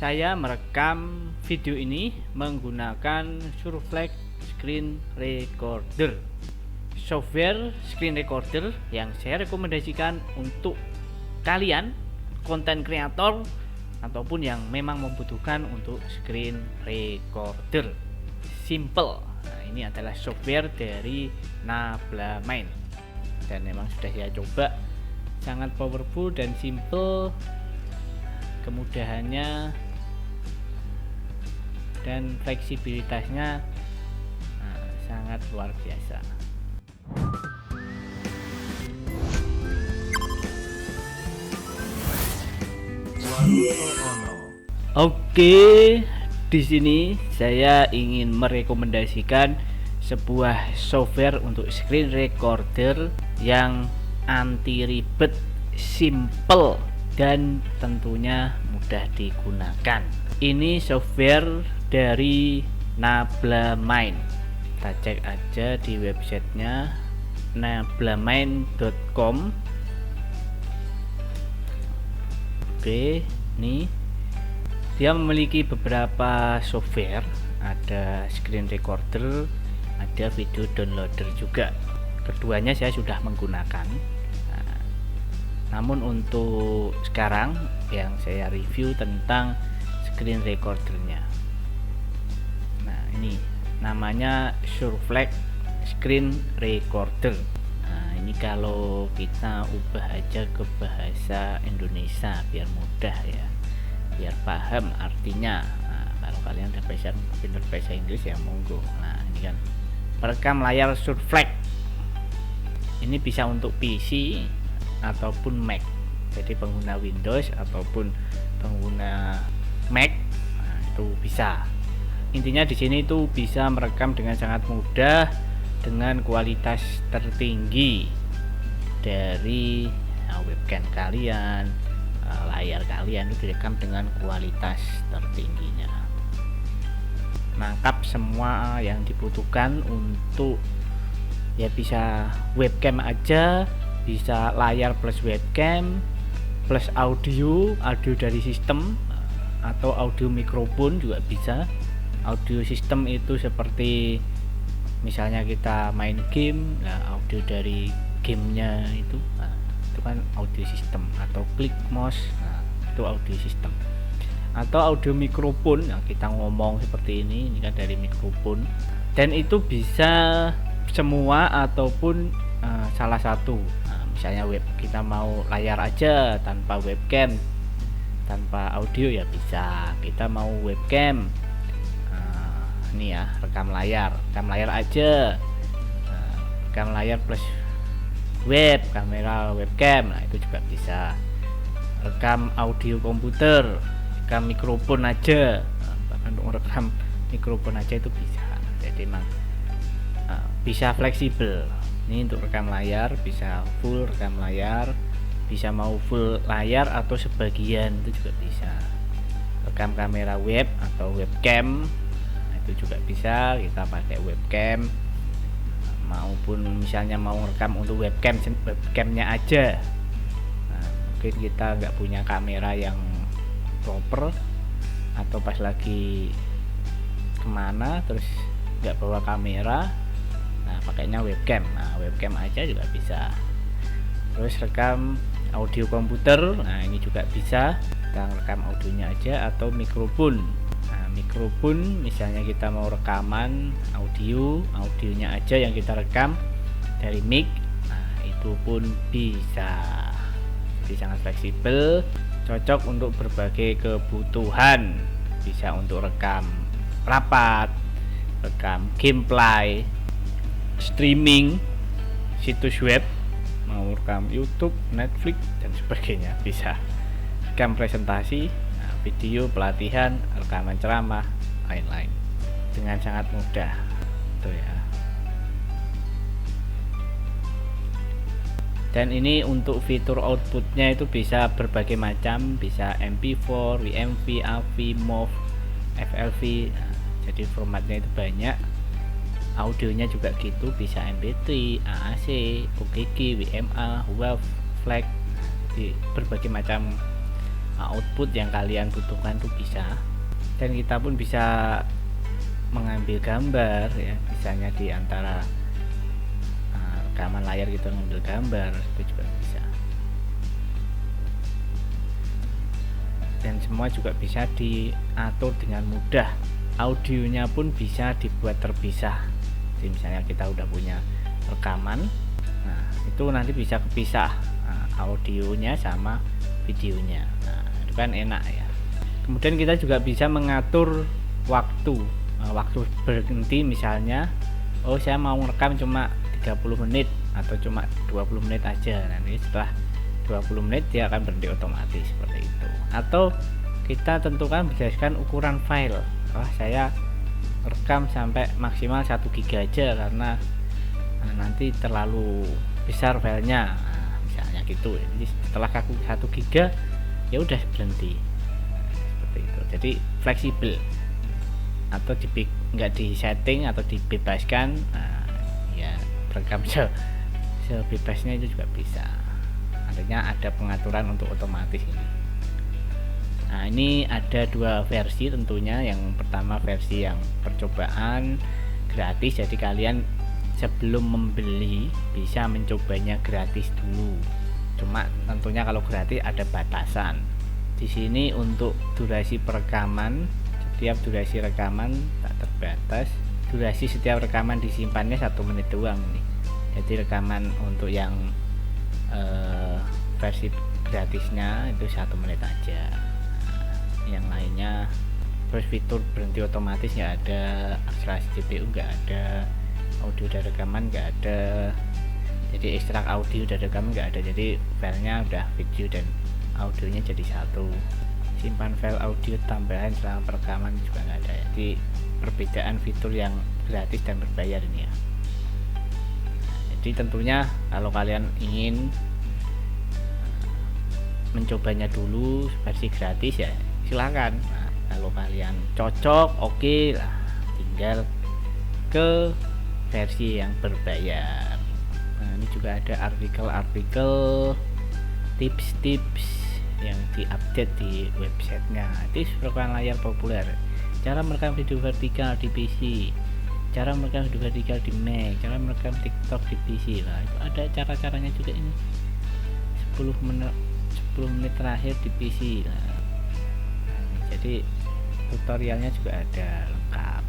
Saya merekam video ini menggunakan Surflex Screen Recorder, software screen recorder yang saya rekomendasikan untuk kalian konten kreator ataupun yang memang membutuhkan untuk screen recorder. Simple. Nah, ini adalah software dari Nablamind dan memang sudah saya coba, sangat powerful dan simple, kemudahannya dan fleksibilitasnya sangat luar biasa. Oke, di sini saya ingin merekomendasikan sebuah software untuk screen recorder yang anti ribet, simple, dan tentunya mudah digunakan. Ini software dari Nablamind. Kita cek aja di websitenya nablamind.com. Oke, nih dia memiliki beberapa software, ada screen recorder, ada video downloader juga. Keduanya saya sudah menggunakan. Namun untuk sekarang yang saya review tentang screen recordernya. Nah, ini namanya Surflex Screen Recorder. Nah, ini kalau kita ubah aja ke bahasa Indonesia biar mudah ya, biar paham artinya. Nah, kalau kalian udah pintar bahasa Inggris ya monggo. Nah, ini kan perekam layar Surflex. Ini bisa untuk PC ataupun Mac. Jadi pengguna Windows ataupun pengguna Mac, nah, itu bisa. Intinya di sini itu bisa merekam dengan sangat mudah dengan kualitas tertinggi dari webcam kalian, layar kalian itu direkam dengan kualitas tertingginya. Nangkap semua yang dibutuhkan untuk ya, bisa webcam aja, bisa layar plus webcam plus audio dari sistem atau audio mikrofon juga bisa. Audio sistem itu seperti misalnya kita main game, nah audio dari gamenya itu, nah, itu kan audio sistem. Atau klik mouse, nah itu audio sistem. Atau audio mikrofon, nah kita ngomong seperti ini kan dari mikrofon. Dan itu bisa semua ataupun salah satu. Nah, misalnya kita mau layar aja tanpa webcam, tanpa audio ya bisa. Kita mau webcam, ini ya, rekam layar aja, rekam layar plus kamera webcam, nah itu juga bisa. Rekam audio komputer, rekam mikrofon aja, bahkan untuk rekam mikrofon aja itu bisa. Jadi memang bisa fleksibel. Ini untuk rekam layar bisa full rekam layar, bisa mau full layar atau sebagian itu juga bisa. Rekam kamera web atau webcam, itu juga bisa. Kita pakai webcam, maupun misalnya mau rekam untuk webcamnya aja. Nah, mungkin kita nggak punya kamera yang proper atau pas lagi kemana terus nggak bawa kamera, nah pakainya webcam. Nah, webcam aja juga bisa. Terus rekam audio komputer, nah ini juga bisa. Kita rekam audionya aja atau mikrofon. Mikrofon misalnya kita mau rekaman audionya aja yang kita rekam dari mic, nah itu pun bisa. Jadi sangat fleksibel, cocok untuk berbagai kebutuhan. Bisa untuk rekam rapat, rekam gameplay, streaming situs web, mau rekam YouTube, Netflix dan sebagainya bisa. Rekam presentasi, video pelatihan, rekaman ceramah, lain-lain dengan sangat mudah. Itu ya. Dan ini untuk fitur outputnya itu bisa berbagai macam, bisa MP4, WMV, AV, MOV, FLV. Nah, jadi formatnya itu banyak. Audionya juga gitu, bisa MP3, AAC, OGG, WMA, WAV, FLAC, di berbagai macam output yang kalian butuhkan itu bisa. Dan kita pun bisa mengambil gambar ya, misalnya di antara rekaman layar kita ngambil gambar itu juga bisa. Dan semua juga bisa diatur dengan mudah. Audionya pun bisa dibuat terpisah. Jadi misalnya kita udah punya rekaman, nah itu nanti bisa kepisah audionya sama videonya. Nah itu kan enak ya. Kemudian kita juga bisa mengatur waktu berhenti, misalnya saya mau merekam cuma 30 menit atau cuma 20 menit aja. Nanti setelah 20 menit dia akan berhenti otomatis seperti itu. Atau kita tentukan berdasarkan ukuran file. Saya rekam sampai maksimal 1 GB aja karena nanti terlalu besar filenya, misalnya gitu. Jadi setelah 1 GB ya udah berhenti seperti itu. Jadi fleksibel, atau nggak di setting atau dibebaskan, ya rekam sebebasnya itu juga bisa. Artinya ada pengaturan untuk otomatis ini. Nah ini ada 2 versi tentunya. Yang pertama versi yang percobaan gratis, jadi kalian sebelum membeli bisa mencobanya gratis dulu. Cuma tentunya kalau gratis ada batasan. Di sini untuk durasi perekaman, setiap durasi rekaman tak terbatas. Durasi setiap rekaman disimpannya 1 menit doang nih. Jadi rekaman untuk yang versi gratisnya itu 1 menit aja. Yang lainnya terus fitur berhenti otomatis nggak ada, akselerasi CPU nggak ada, audio dari rekaman nggak ada, jadi ekstrak audio dari rekaman nggak ada. Jadi filenya udah video dan audionya jadi satu. Simpan file audio tambahan selama perekaman juga nggak ada. Jadi perbedaan fitur yang gratis dan berbayar ini ya. Jadi tentunya kalau kalian ingin mencobanya dulu versi gratis ya silakan. Nah, kalau kalian cocok oke lah, tinggal ke versi yang berbayar. Nah ini juga ada artikel-artikel tips-tips yang diupdate di websitenya. Tips perekaman layar populer, cara merekam video vertikal di PC, cara merekam video vertikal di Mac, cara merekam TikTok di PC. Nah itu ada cara-caranya juga ini. 10 menit terakhir di PC. Nah, jadi tutorialnya juga ada lengkap.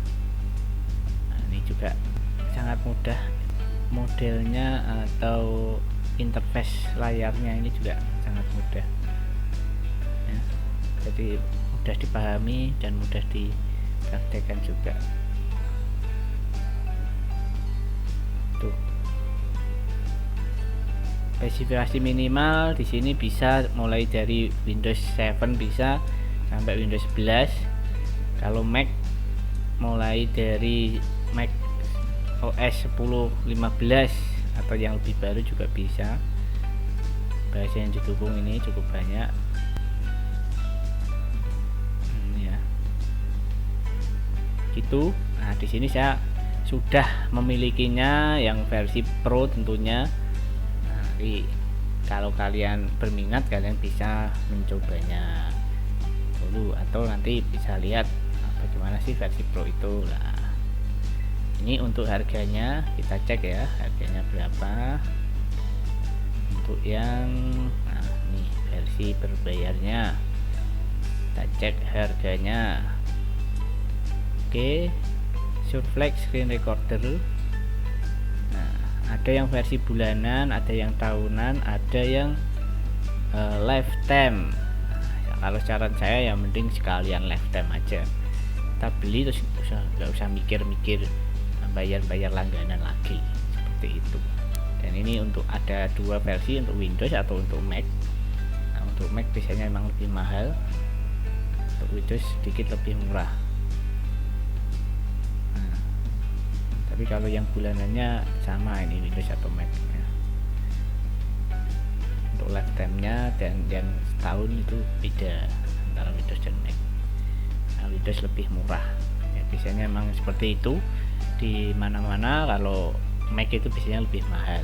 Nah, ini juga sangat mudah, modelnya atau interface layarnya ini juga sangat mudah ya. Jadi mudah dipahami dan mudah dipraktekkan juga. Tuh, spesifikasi minimal di sini bisa mulai dari Windows 7 bisa sampai Windows 11. Kalau Mac mulai dari Mac OS 10, 15 atau yang lebih baru juga bisa. Bahasa yang didukung ini cukup banyak. Ya. Gitu. Nah, di sini saya sudah memilikinya yang versi Pro tentunya. Nah, kalau kalian berminat kalian bisa mencobanya dulu atau nanti bisa lihat bagaimana sih versi Pro itu lah. Ini untuk harganya kita cek ya, harganya berapa untuk yang ini versi berbayarnya. Kita cek harganya. Oke, Surflex Screen Recorder. Nah ada yang versi bulanan, ada yang tahunan, ada yang lifetime. Kalau saran saya ya mending sekalian lifetime aja. Kita beli terus nggak usah mikir-mikir bayar langganan lagi seperti itu. Dan ini untuk ada 2 versi, untuk Windows atau untuk Mac. Nah, untuk Mac biasanya memang lebih mahal, untuk Windows sedikit lebih murah. Nah, tapi kalau yang bulanannya sama ini Windows atau Mac ya. Untuk lifetime-nya dan yang setahun itu beda antara Windows dan Mac. Nah, Windows lebih murah ya, biasanya memang seperti itu di mana-mana. Kalau Mac itu biasanya lebih mahal,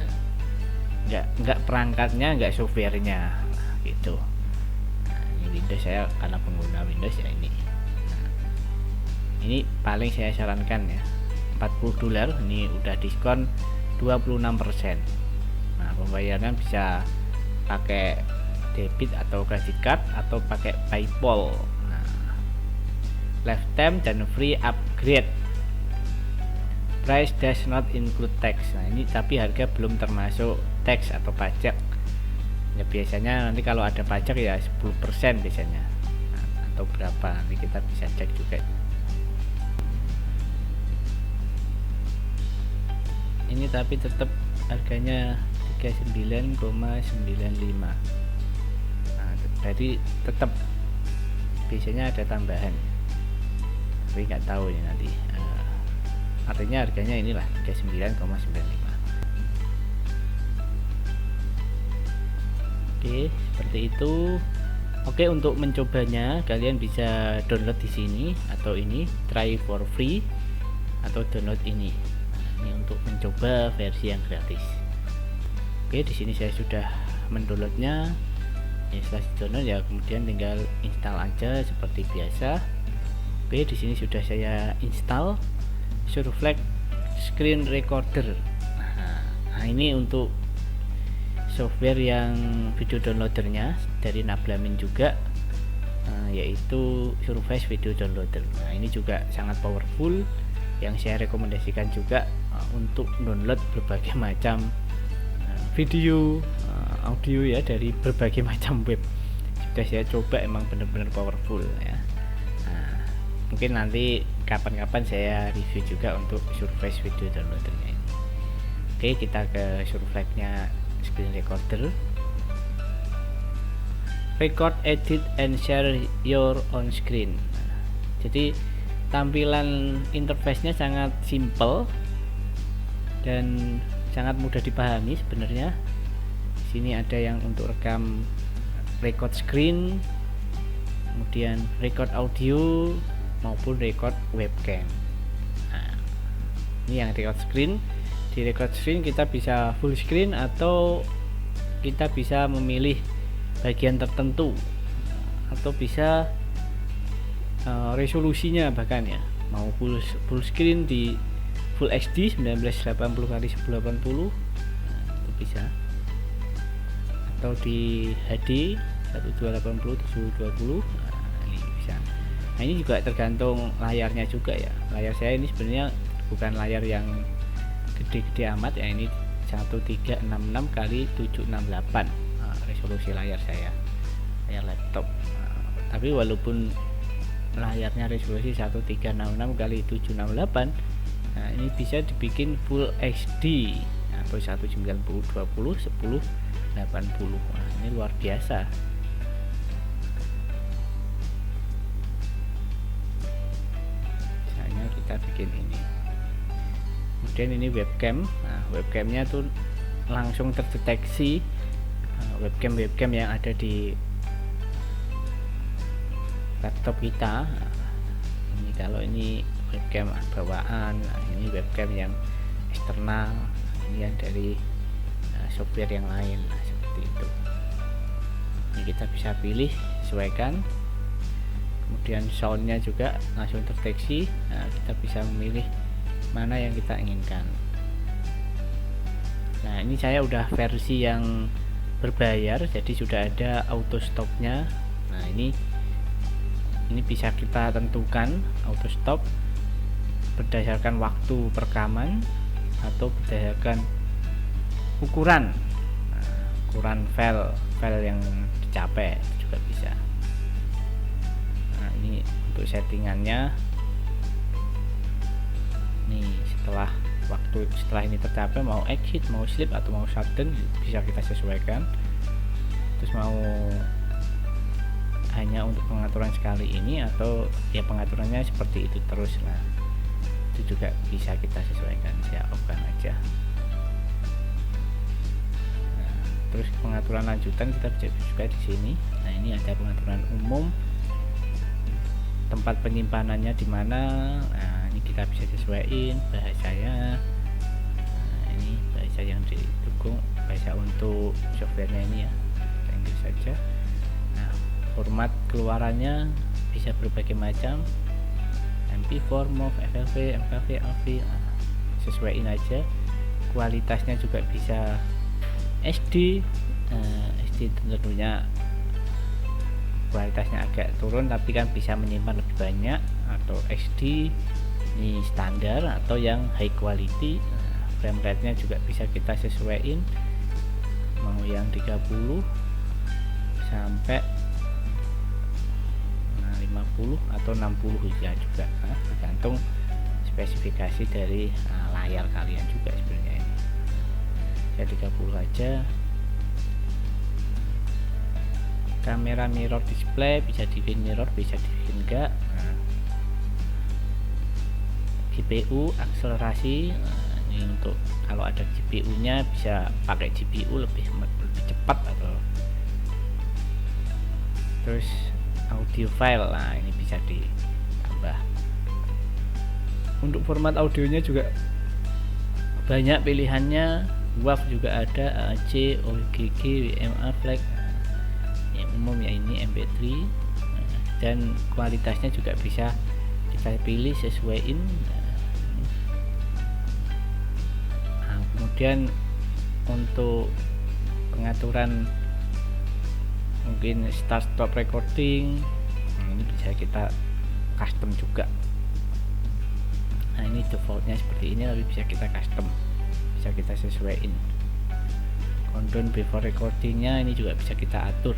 nggak perangkatnya, nggak softwarenya gitu. Nah, ini Windows, saya karena pengguna Windows ya ini. Nah, ini paling saya sarankan ya, $40 ini udah diskon 26%. Nah, pembayaran bisa pakai debit atau credit card atau pakai PayPal. Nah, lifetime dan free upgrade. Price does not include tax. Nah, ini tapi harga belum termasuk tax atau pajak. Ya biasanya nanti kalau ada pajak ya 10% biasanya. Nah, atau berapa nanti kita bisa cek juga. Ini tapi tetap harganya 39,95. Nah, jadi tetap biasanya ada tambahan, tapi nggak tahu ya nanti. Artinya harganya inilah 39,95. Oke, seperti itu. Oke, untuk mencobanya kalian bisa download di sini atau ini try for free atau download ini. Nah, ini untuk mencoba versi yang gratis. Oke, di sini saya sudah mendownloadnya. Ya, setelah download ya kemudian tinggal install aja seperti biasa. Oke, di sini sudah saya install Surflag Screen Recorder. Nah, ini untuk software yang video downloadernya dari Nablamin juga, yaitu Surface Video Downloader. Nah, ini juga sangat powerful, yang saya rekomendasikan juga untuk download berbagai macam video, audio ya dari berbagai macam web. Sudah saya coba, emang benar-benar powerful ya. Nah, mungkin nanti kapan-kapan saya review juga untuk Surface Video Downloadernya ini. Oke, kita ke Surflagnya Screen Recorder. Record, edit, and share your own screen. Nah, jadi tampilan interface-nya sangat simple dan sangat mudah dipahami sebenarnya. Di sini ada yang untuk rekam record screen, kemudian record audio maupun record webcam. Nah, ini yang record screen. Di record screen kita bisa full screen atau kita bisa memilih bagian tertentu, atau bisa resolusinya bahkan ya, mau full screen di Full HD 1980x1080, nah, itu bisa, atau di HD 1280x720, nah, ini bisa. Nah, ini juga tergantung layarnya juga ya. Layar saya ini sebenarnya bukan layar yang gede-gede amat ya, ini 1366x768 resolusi layar saya, layar laptop. Tapi walaupun layarnya resolusi 1366x768, nah, ini bisa dibikin Full HD atau 1920x1080. Nah, ini luar biasa. Misalnya kita bikin ini, kemudian ini webcam. Nah, webcamnya tuh langsung terdeteksi webcam yang ada di laptop kita. Nah, ini kalau ini webcam bawaan, nah, ini webcam yang eksternal, ini yang dari software yang lain. Nah, seperti itu. Ini kita bisa pilih, sesuaikan. Kemudian soundnya juga langsung terdeteksi. Nah, kita bisa memilih mana yang kita inginkan. Nah, ini saya udah versi yang berbayar, jadi sudah ada auto stopnya. Nah, ini bisa kita tentukan auto stop berdasarkan waktu perekaman atau berdasarkan ukuran, ukuran file yang dicapai juga bisa. Nah, ini untuk settingannya. Nih, setelah ini tercapai, mau exit, mau sleep, atau mau shutdown bisa kita sesuaikan. Terus mau hanya untuk pengaturan sekali ini atau ya pengaturannya seperti itu terus, nah itu juga bisa kita sesuaikan. Saya off-kan aja. Nah, terus pengaturan lanjutan kita bisa juga di sini. Nah, ini ada pengaturan umum, tempat penyimpanannya di mana. Nah, ini kita bisa sesuaiin bahasanya. Nah, ini bahasa yang didukung, bahasa untuk softwarenya ini ya, Inggris saja. Nah, format keluarannya bisa berbagai macam, MP4, MOV, FLV, MKV, AV, sesuaiin aja. Kualitasnya juga bisa SD. SD tentunya kualitasnya agak turun, tapi kan bisa menyimpan lebih banyak. Atau SD ini standar atau yang high quality. Frame rate nya juga bisa kita sesuaiin, mau yang 30 sampai 50 atau 60 ya juga, tergantung spesifikasi dari layar kalian juga sebenarnya. Ini saya 30 aja. Kamera mirror display, bisa dibikin mirror, bisa dibikin enggak. GPU akselerasi, ini untuk kalau ada GPU nya bisa pakai GPU lebih cepat. Atau terus audio file, nah ini bisa ditambah. Untuk format audionya juga banyak pilihannya. WAV juga ada, AAC, OGG, WMA, FLAC. Yang umum ya ini MP3, dan kualitasnya juga bisa kita pilih sesuaiin. Kemudian untuk pengaturan mungkin start stop recording, ini bisa kita custom juga. Nah ini defaultnya seperti ini, tapi bisa kita custom, bisa kita sesuaiin. Countdown before recordingnya ini juga bisa kita atur.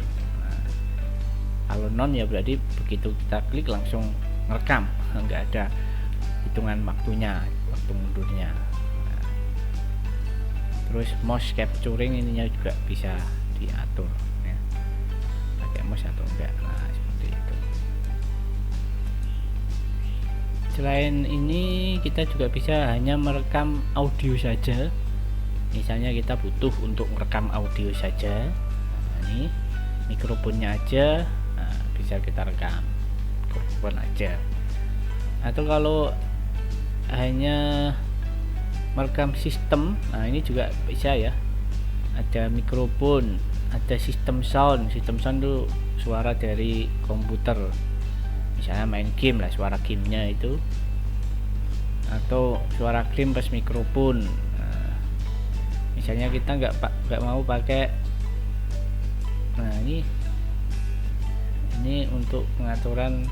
Kalau non ya berarti begitu kita klik langsung ngerekam, nggak ada hitungan waktunya, waktu mundurnya. Terus mouse capturing ininya juga bisa diatur ya, pakai mouse atau enggak. Nah seperti itu. Selain ini kita juga bisa hanya merekam audio saja. Misalnya kita butuh untuk merekam audio saja, nah, ini mikrofonnya aja, nah, bisa kita rekam mikrofon aja. Atau kalau hanya merekam sistem, nah ini juga bisa ya, ada mikrofon, ada sistem sound. Sistem sound itu suara dari komputer, misalnya main game lah, suara gamenya itu, atau suara game pas mikrofon. Nah, misalnya kita nggak mau pakai, nah ini untuk pengaturan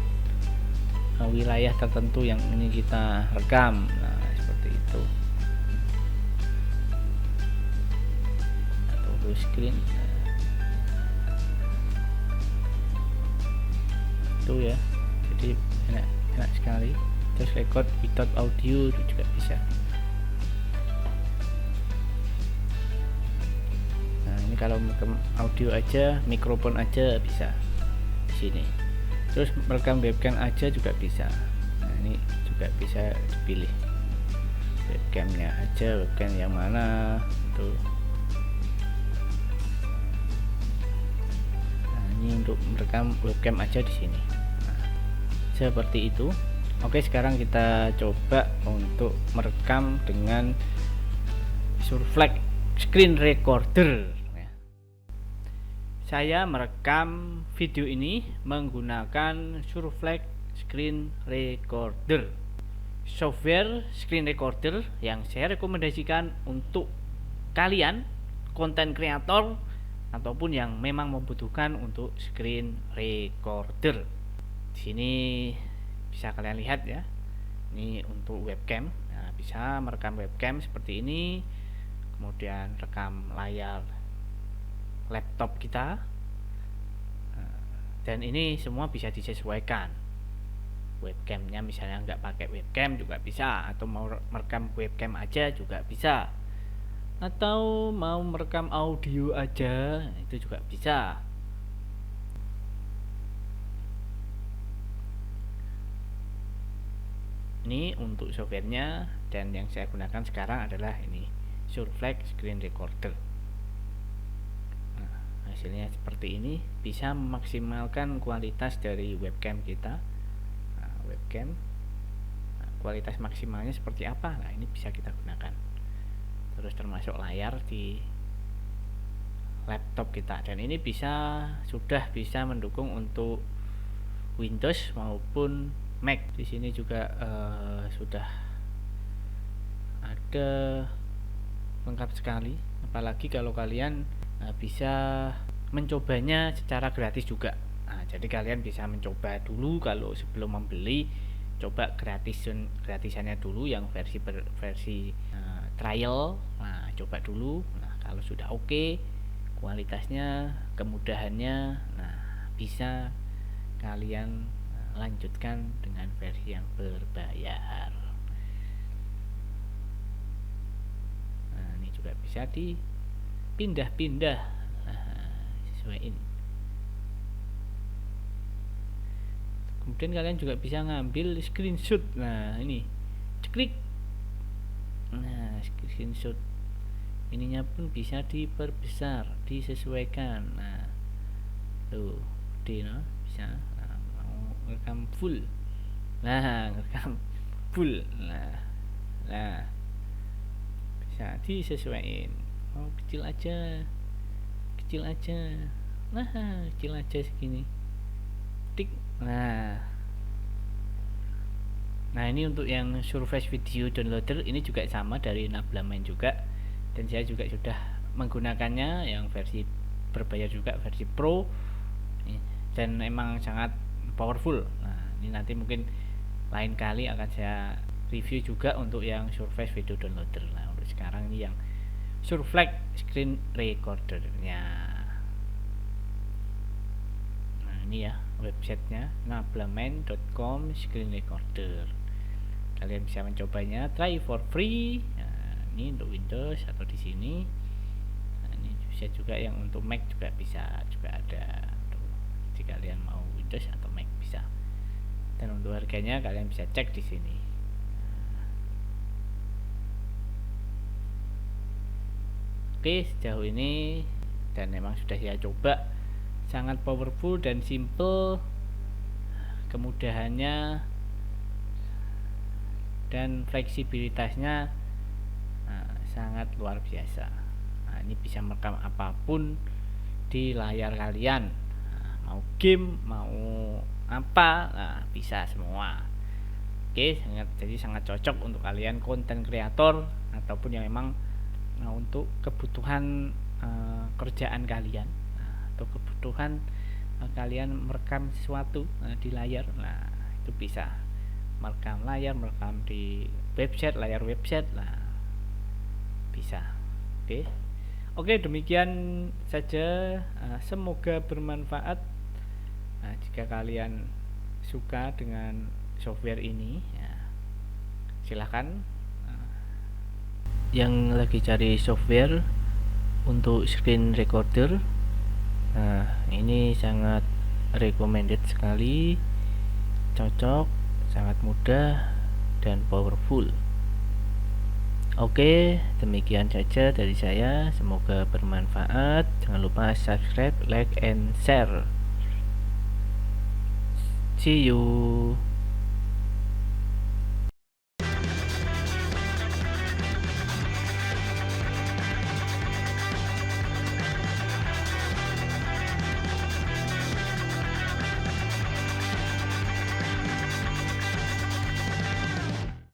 wilayah tertentu yang ini kita rekam. Nah seperti itu. Screen itu ya, jadi enak sekali. Terus record without audio itu juga bisa. Nah ini kalau audio aja, mikrofon aja bisa di sini. Terus merekam webcam aja juga bisa. Nah ini juga bisa dipilih webcamnya aja, webcam yang mana itu. Ini untuk merekam webcam aja di sini. Nah, seperti itu. Oke, sekarang kita coba untuk merekam dengan Sureflag Screen Recorder. Saya merekam video ini menggunakan Sureflag Screen Recorder, software screen recorder yang saya rekomendasikan untuk kalian konten kreator ataupun yang memang membutuhkan untuk screen recorder. Di sini bisa kalian lihat ya. Ini untuk webcam. Nah, bisa merekam webcam seperti ini. Kemudian rekam layar laptop kita. Dan ini semua bisa disesuaikan. Webcamnya misalnya nggak pakai webcam juga bisa, atau mau merekam webcam aja juga bisa, atau mau merekam audio aja itu juga bisa. Ini untuk softwarenya, dan yang saya gunakan sekarang adalah ini Sureflag Screen Recorder. Nah, hasilnya seperti ini, bisa memaksimalkan kualitas dari webcam kita. Nah, webcam, kualitas maksimalnya seperti apa? Nah ini bisa kita gunakan. Terus termasuk layar, di laptop kita, dan ini sudah bisa mendukung untuk Windows maupun Mac. Di sini juga sudah ada lengkap sekali, apalagi kalau kalian bisa mencobanya secara gratis juga. Jadi kalian bisa mencoba dulu, kalau sebelum membeli coba gratisannya dulu yang versi trial. Coba dulu. Kalau sudah oke, kualitasnya, kemudahannya, bisa kalian lanjutkan dengan versi yang berbayar. Ini juga bisa dipindah-pindah, sesuaiin. Kemudian kalian juga bisa ngambil screenshot. Ini klik. Screenshot ininya pun bisa diperbesar, disesuaikan. Tuh, bisa. Mau rekam full. Rekam full. Bisa disesuaikan. Mau kecil aja. Kecil aja segini. Tik. Nah, ini untuk yang Surface Video Downloader ini juga sama, dari Nabla-Main juga, dan saya juga sudah menggunakannya yang versi berbayar juga, versi Pro, dan memang sangat powerful. Ini nanti mungkin lain kali akan saya review juga untuk yang Surface Video Downloader. Untuk sekarang ini yang Surflex Screen Recordernya. Ini ya websitenya, nablamain.com screen recorder. Kalian bisa mencobanya, try for free. Ini untuk Windows atau di sini. Ini bisa juga yang untuk Mac juga bisa, juga ada. Jika kalian mau Windows atau Mac bisa. Dan untuk harganya kalian bisa cek di sini. Oke, sejauh ini, dan memang sudah saya coba, sangat powerful dan simple, kemudahannya dan fleksibilitasnya sangat luar biasa. Ini bisa merekam apapun di layar kalian, mau game, mau apa, bisa semua. Oke, jadi sangat cocok untuk kalian konten kreator ataupun yang memang untuk kebutuhan kerjaan kalian, atau kebutuhan kalian merekam sesuatu di layar. Itu bisa merekam layar, merekam di website, layar website, bisa. Oke, demikian saja. Semoga bermanfaat. Jika kalian suka dengan software ini, silahkan. Yang lagi cari software untuk screen recorder, ini sangat recommended sekali, cocok, sangat mudah dan powerful. Oke, demikian saja dari saya, semoga bermanfaat. Jangan lupa subscribe, like, and share. See you.